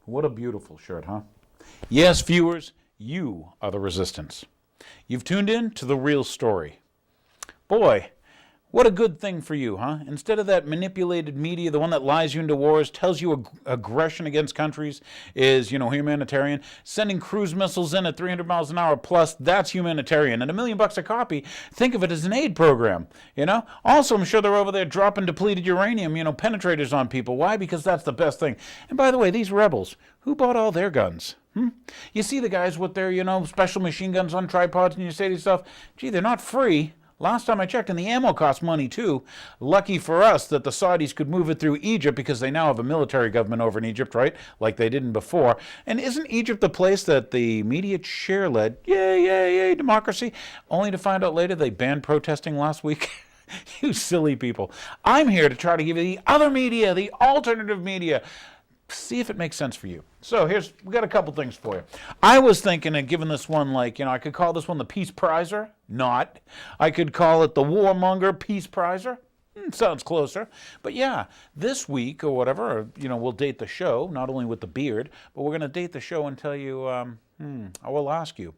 What a beautiful shirt, huh? Yes, viewers, you are the resistance. You've tuned in to The Real Story. Boy, what a good thing for you, huh? Instead of that manipulated media, the one that lies you into wars, tells you aggression against countries is, humanitarian. Sending cruise missiles in at 300 miles an hour plus, that's humanitarian. And $1 million a copy, think of it as an aid program, Also, I'm sure they're over there dropping depleted uranium, penetrators on people. Why? Because that's the best thing. And by the way, these rebels, who bought all their guns? You see the guys with their, special machine guns on tripods, and you say to yourself, gee, they're not free. Last time I checked, and the ammo costs money too. Lucky for us that the Saudis could move it through Egypt because they now have a military government over in Egypt, right? Like they didn't before. And isn't Egypt the place that the media chair-led, yay, yay, yay, democracy, only to find out later they banned protesting last week? You silly people. I'm here to try to give you the other media, the alternative media. See if it makes sense for you. So we got a couple things for you. I was thinking of giving this one I could call this one the Peace Prizer. Not. I could call it the Warmonger Peace Prizer. Sounds closer. But yeah, this week or whatever, we'll date the show, not only with the beard, but we're going to date the show and tell you, I will ask you,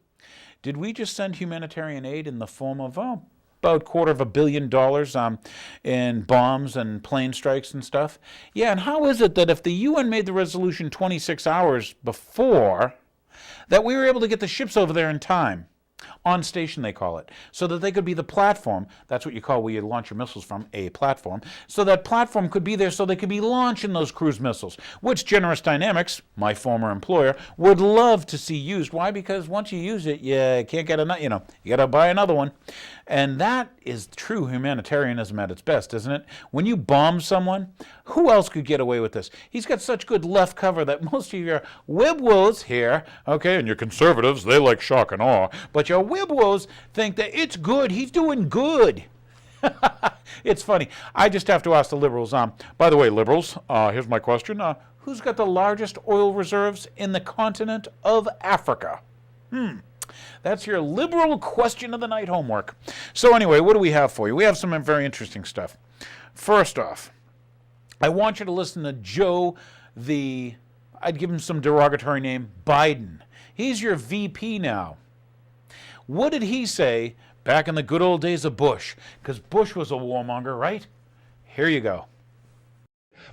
did we just send humanitarian aid in the form of, about $250 million in bombs and plane strikes and stuff? Yeah, and how is it that if the UN made the resolution 26 hours before, that we were able to get the ships over there in time? On station, they call it, so that they could be the platform. That's what you call where you launch your missiles from, a platform. So that platform could be there so they could be launching those cruise missiles, which Generous Dynamics, my former employer, would love to see used. Why? Because once you use it, you can't get another, you got to buy another one. And that is true humanitarianism at its best, isn't it? When you bomb someone, who else could get away with this? He's got such good left cover that most of your wibwos here, okay, and your conservatives, they like shock and awe, but your wibwos think that it's good, he's doing good. It's funny. I just have to ask the liberals, by the way, liberals, here's my question. Who's got the largest oil reserves in the continent of Africa? That's your liberal question of the night homework. So anyway, what do we have for you? We have some very interesting stuff. First off, I want you to listen to Joe, I'd give him some derogatory name, Biden. He's your VP now. What did he say back in the good old days of Bush? Because Bush was a warmonger, right? Here you go.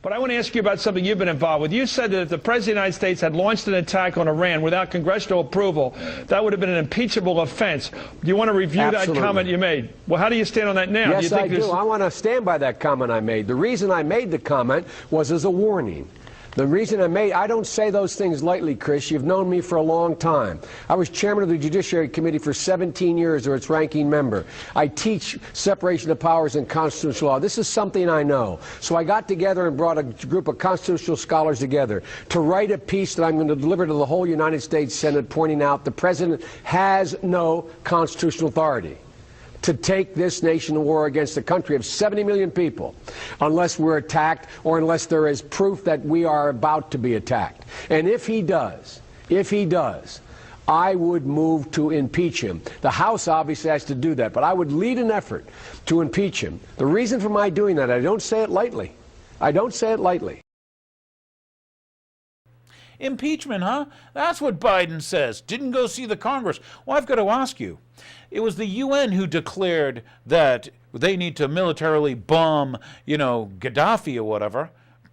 But I want to ask you about something you've been involved with. You said that if the President of the United States had launched an attack on Iran without congressional approval, that would have been an impeachable offense. Do you want to review Absolutely. That comment you made? Well, how do you stand on that now? Yes, I do. I want to stand by that comment I made. The reason I made the comment was as a warning. The reason I don't say those things lightly, Chris. You've known me for a long time. I was chairman of the Judiciary Committee for 17 years, or its ranking member. I teach separation of powers and constitutional law. This is something I know. So I got together and brought a group of constitutional scholars together to write a piece that I'm going to deliver to the whole United States Senate, pointing out the president has no constitutional authority to take this nation to war against a country of 70 million people unless we're attacked or unless there is proof that we are about to be attacked. And if he does, I would move to impeach him. The House obviously has to do that, but I would lead an effort to impeach him. The reason for my doing that, I don't say it lightly. I don't say it lightly. Impeachment, huh? That's what Biden says. Didn't go see the Congress. Well, I've got to ask you. It was the UN who declared that they need to militarily bomb, Gaddafi or whatever,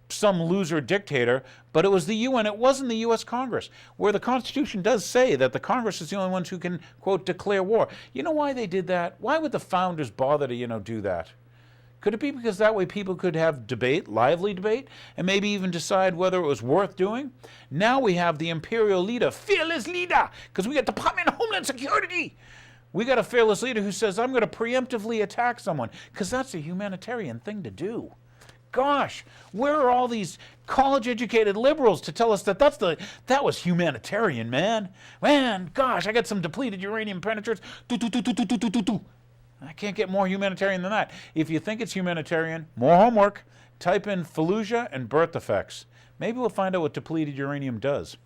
some loser dictator, but it was the UN. It wasn't the U.S. Congress, where the Constitution does say that the Congress is the only ones who can, quote, declare war. You know why they did that? Why would the founders bother to, do that? Could it be because that way people could have debate, lively debate, and maybe even decide whether it was worth doing? Now we have the imperial leader, fearless leader, because we got Department of Homeland Security. We got a fearless leader who says, I'm going to preemptively attack someone, because that's a humanitarian thing to do. Gosh, where are all these college-educated liberals to tell us that that was humanitarian, man? Man, gosh, I got some depleted uranium penetrators. I can't get more humanitarian than that. If you think it's humanitarian, more homework. Type in Fallujah and birth defects. Maybe we'll find out what depleted uranium does.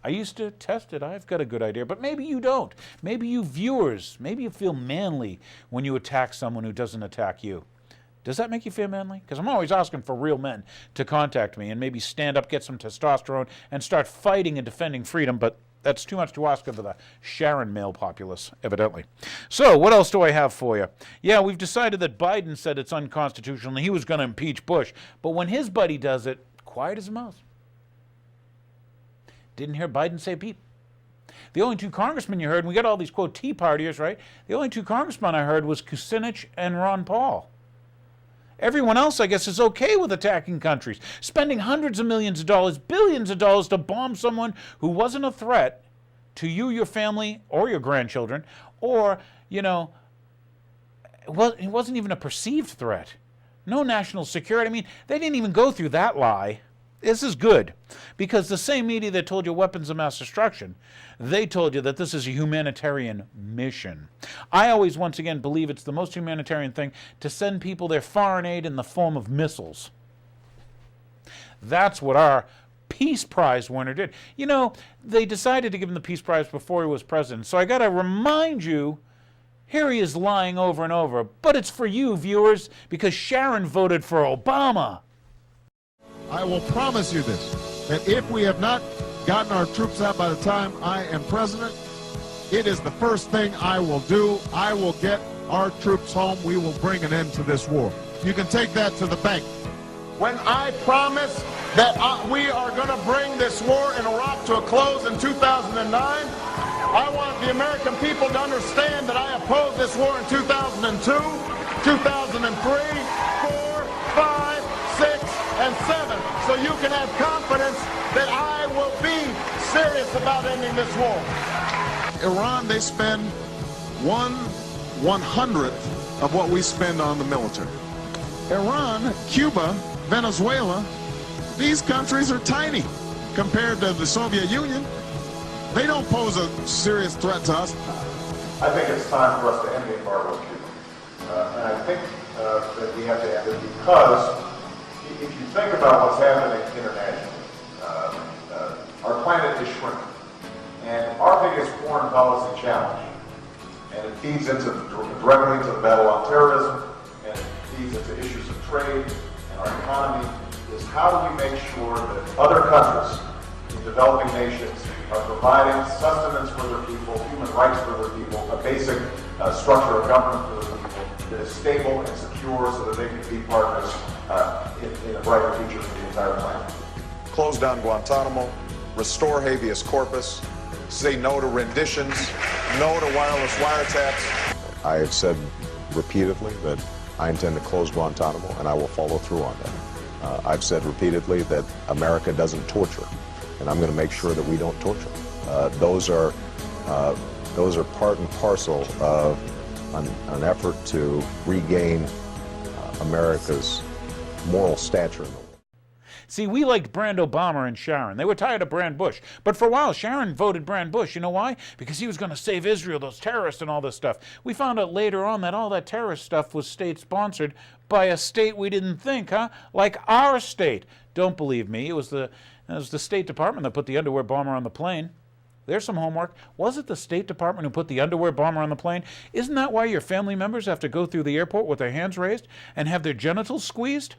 I used to test it. I've got a good idea, but maybe you don't. Maybe you viewers, maybe you feel manly when you attack someone who doesn't attack you. Does that make you feel manly? Because I'm always asking for real men to contact me and maybe stand up, get some testosterone, and start fighting and defending freedom, but that's too much to ask of the Sharon male populace, evidently. So, what else do I have for you? Yeah, we've decided that Biden said it's unconstitutional and he was going to impeach Bush, but when his buddy does it, quiet as a mouse. Didn't hear Biden say peep. The only two congressmen you heard, and we got all these, quote, Tea Partiers, right? The only two congressmen I heard was Kucinich and Ron Paul. Everyone else, I guess, is okay with attacking countries, spending hundreds of millions of dollars, billions of dollars to bomb someone who wasn't a threat to you, your family, or your grandchildren, or, you know, it wasn't even a perceived threat. No national security. I mean, they didn't even go through that lie. This is good, because the same media that told you weapons of mass destruction, they told you that this is a humanitarian mission. I always, once again, believe it's the most humanitarian thing to send people their foreign aid in the form of missiles. That's what our Peace Prize winner did. You know, they decided to give him the Peace Prize before he was president, so I got to remind you, here he is lying over and over, but it's for you, viewers, because Sharon voted for Obama. I will promise you this, that if we have not gotten our troops out by the time I am president, it is the first thing I will do. I will get our troops home. We will bring an end to this war. You can take that to the bank. When I promise that we are going to bring this war in Iraq to a close in 2009, I want the American people to understand that I opposed this war in 2002, 2003, 4, 5, 6, and 7, so you can have confidence that I will be serious about ending this war. Iran, they spend 1/100th of what we spend on the military. Iran, Cuba, Venezuela, these countries are tiny compared to the Soviet Union. They don't pose a serious threat to us. I think it's time for us to end the embargo on Cuba. And I think that we have to end it because if you think about what's happening internationally, our planet is shrinking. And our biggest foreign policy challenge, and it feeds directly into the battle on terrorism, and it feeds into issues of trade and our economy, is how do we make sure that other countries in developing nations are providing sustenance for their people, human rights for their people, a basic structure of government for their people that is stable and secure so that they can be partners in a brighter future for the entire planet. Close down Guantanamo, restore habeas corpus, say no to renditions, no to wireless wiretaps. I have said repeatedly that I intend to close Guantanamo, and I will follow through on that. I've said repeatedly that America doesn't torture, and I'm going to make sure that we don't torture. Those are part and parcel of an effort to regain America's moral stature in the world. See, we liked Brand Obama and Sharon. They were tired of Brand Bush. But for a while, Sharon voted Brand Bush. You know why? Because he was going to save Israel, those terrorists and all this stuff. We found out later on that all that terrorist stuff was state-sponsored by a state we didn't think, huh? Like our state. Don't believe me. It was the State Department that put the underwear bomber on the plane. There's some homework. Was it the State Department who put the underwear bomber on the plane? Isn't that why your family members have to go through the airport with their hands raised and have their genitals squeezed?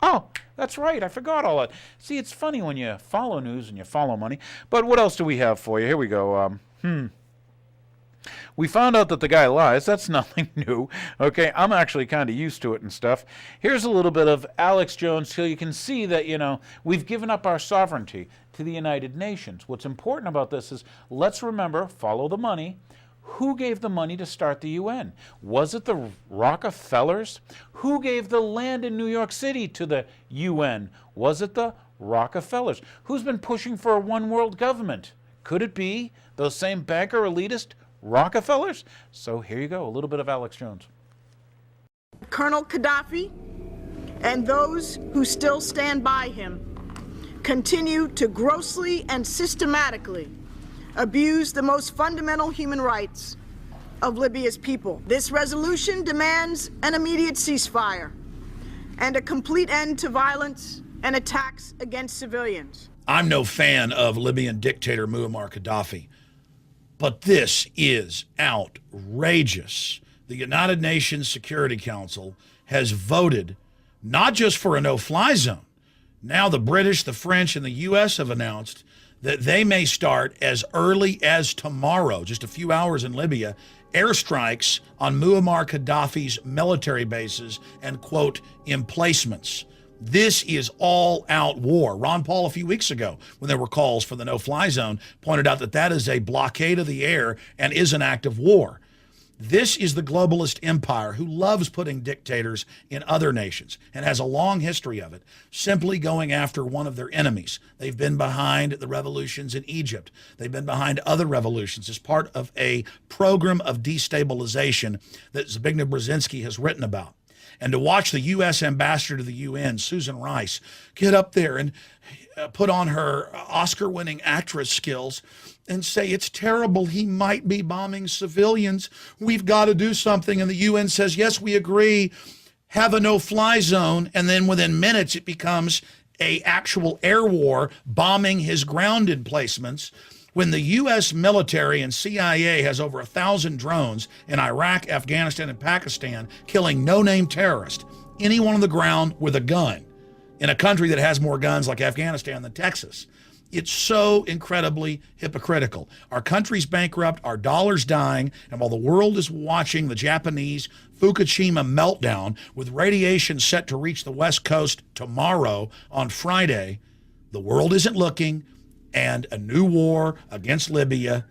Oh, that's right. I forgot all that. See, it's funny when you follow news and you follow money. But what else do we have for you? Here we go. We found out that the guy lies. That's nothing new. Okay, I'm actually kind of used to it and stuff. Here's a little bit of Alex Jones so you can see that, you know, we've given up our sovereignty to the United Nations. What's important about this is let's remember, follow the money. Who gave the money to start the UN? Was it the Rockefellers? Who gave the land in New York City to the UN? Was it the Rockefellers? Who's been pushing for a one-world government? Could it be those same banker elitist Rockefellers? So here you go, a little bit of Alex Jones. Colonel Gaddafi and those who still stand by him continue to grossly and systematically abuse the most fundamental human rights of Libya's people. This resolution demands an immediate ceasefire and a complete end to violence and attacks against civilians. I'm no fan of Libyan dictator Muammar Gaddafi, but this is outrageous. The United Nations Security Council has voted not just for a no-fly zone. Now the British, the French, and the U.S. have announced that they may start as early as tomorrow, just a few hours in Libya, airstrikes on Muammar Gaddafi's military bases and, quote, emplacements. This is all-out war. Ron Paul, a few weeks ago, when there were calls for the no-fly zone, pointed out that that is a blockade of the air and is an act of war. This is the globalist empire who loves putting dictators in other nations and has a long history of it, simply going after one of their enemies. They've been behind the revolutions in Egypt. They've been behind other revolutions as part of a program of destabilization that Zbigniew Brzezinski has written about. And to watch the U.S. ambassador to the UN, Susan Rice, get up there and put on her Oscar-winning actress skills and say, it's terrible, he might be bombing civilians, we've got to do something. And the UN says, yes, we agree, have a no-fly zone. And then within minutes, it becomes an actual air war, bombing his ground emplacements. When the U.S. military and CIA has over 1,000 drones in Iraq, Afghanistan, and Pakistan, killing no-name terrorists, anyone on the ground with a gun, in a country that has more guns like Afghanistan than Texas. It's so incredibly hypocritical. Our country's bankrupt, our dollar's dying, and while the world is watching the Japanese Fukushima meltdown with radiation set to reach the West Coast tomorrow on Friday, the world isn't looking, and a new war against Libya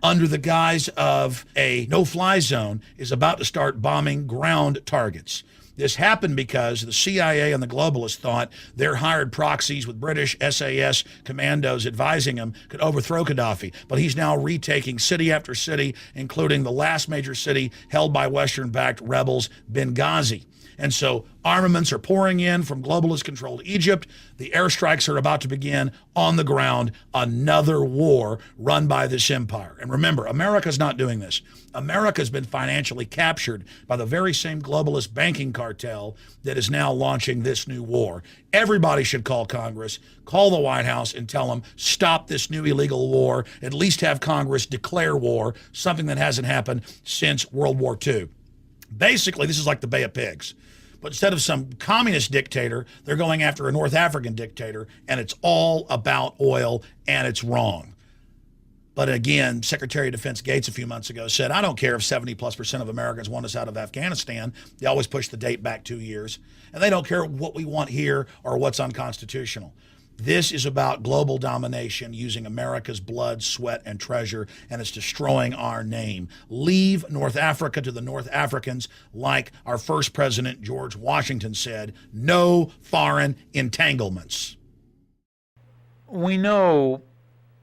under the guise of a no-fly zone is about to start bombing ground targets. This happened because the CIA and the globalists thought their hired proxies with British SAS commandos advising them could overthrow Gaddafi. But he's now retaking city after city, including the last major city held by Western-backed rebels, Benghazi. And so armaments are pouring in from globalist-controlled Egypt. The airstrikes are about to begin on the ground, another war run by this empire. And remember, America's not doing this. America's been financially captured by the very same globalist banking cartel that is now launching this new war. Everybody should call Congress, call the White House, and tell them, stop this new illegal war, at least have Congress declare war, something that hasn't happened since World War II. Basically, this is like the Bay of Pigs. But instead of some communist dictator, they're going after a North African dictator, and it's all about oil, and it's wrong. But again, Secretary of Defense Gates a few months ago said, I don't care if 70+% of Americans want us out of Afghanistan. They always push the date back 2 years. And they don't care what we want here or what's unconstitutional. This is about global domination using America's blood, sweat, and treasure, and it's destroying our name. Leave North Africa to the North Africans, like our first president, George Washington, said, no foreign entanglements. We know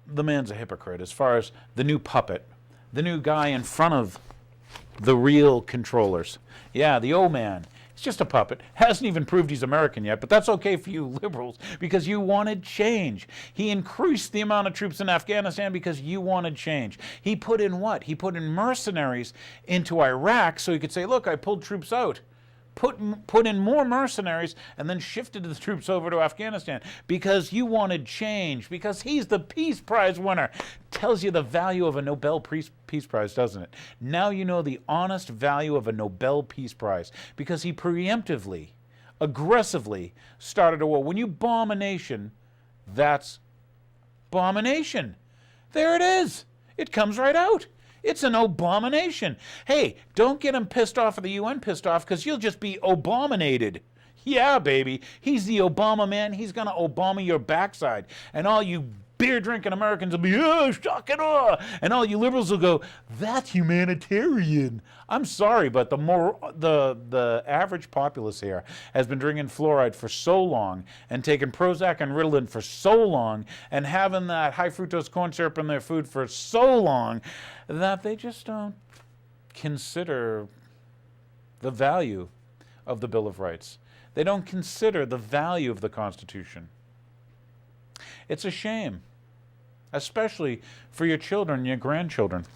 the man's a hypocrite as far as the new puppet, the new guy in front of the real controllers. Yeah, the old man. He's just a puppet. Hasn't even proved he's American yet, but that's okay for you liberals because you wanted change. He increased the amount of troops in Afghanistan because you wanted change. He put in what? He put in mercenaries into Iraq so he could say, look, I pulled troops out. Put in more mercenaries and then shifted the troops over to Afghanistan because you wanted change, because he's the Peace Prize winner. Tells you the value of a Nobel Peace Prize, doesn't it? Now you know the honest value of a Nobel Peace Prize because he preemptively, aggressively started a war. When you bomb a nation, that's abomination. There it is. It comes right out. It's an abomination. Hey, don't get him pissed off or the UN pissed off because you'll just be abominated. Yeah, baby. He's the Obama man. He's going to Obama your backside. And all you beer-drinking Americans will be, oh, shock and awe. And all you liberals will go, that's humanitarian. I'm sorry, but the average populace here has been drinking fluoride for so long and taking Prozac and Ritalin for so long and having that high-fructose corn syrup in their food for so long that they just don't consider the value of the Bill of Rights. They don't consider the value of the Constitution. It's a shame, especially for your children and your grandchildren.